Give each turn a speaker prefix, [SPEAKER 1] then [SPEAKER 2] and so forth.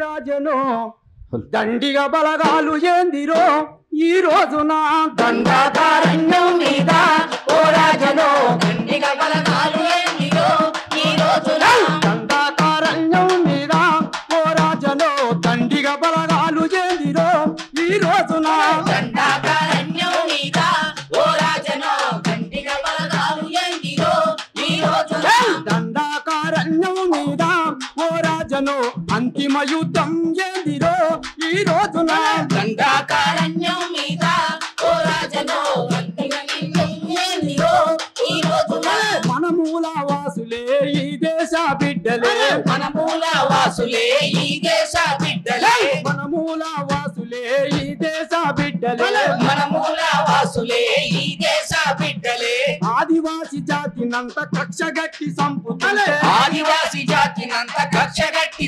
[SPEAKER 1] రాజను దండిగా బలగాలు ఏందిరో ఈ రోజున దండాకారణ్యం మీద ఓ రాజను
[SPEAKER 2] దండిగా బలగాలు ఏందిరో ఈ రోజున
[SPEAKER 1] దండాకారణ్యం మీద ఓ రాజను దండిగా బలగాలు ఏందిరో ఈ రోజున
[SPEAKER 2] దండాకారణ్యం మీద ఓ రాజను దండిగా బలగాలు ఏందిరో ఈ రోజున
[SPEAKER 1] దండాకారణ్యం మీద ఓ రాజను అంతిమ యుద్ధం ఏందిరో ఈ రోజున
[SPEAKER 2] దండాకారణ్యం మీద ఓ రాజను అంతిమ యుద్ధం ఏందిరో ఈ రోజున
[SPEAKER 1] మనమూల వాసులే ఈ దేశ బిడ్డలే
[SPEAKER 2] మనమూల వాసులే ఈ దేశ బిడ్డలే
[SPEAKER 1] మనమూల వాసులే ఈ దేశ బిడ్డలే
[SPEAKER 2] మనమూల వాసులే ఈ దేశ బిడ్డలే
[SPEAKER 1] ఆదివాసి జాతినంత కక్షగట్టి సంపుతుంటే
[SPEAKER 2] ఆదివాసి జాతినంత కక్షగట్టి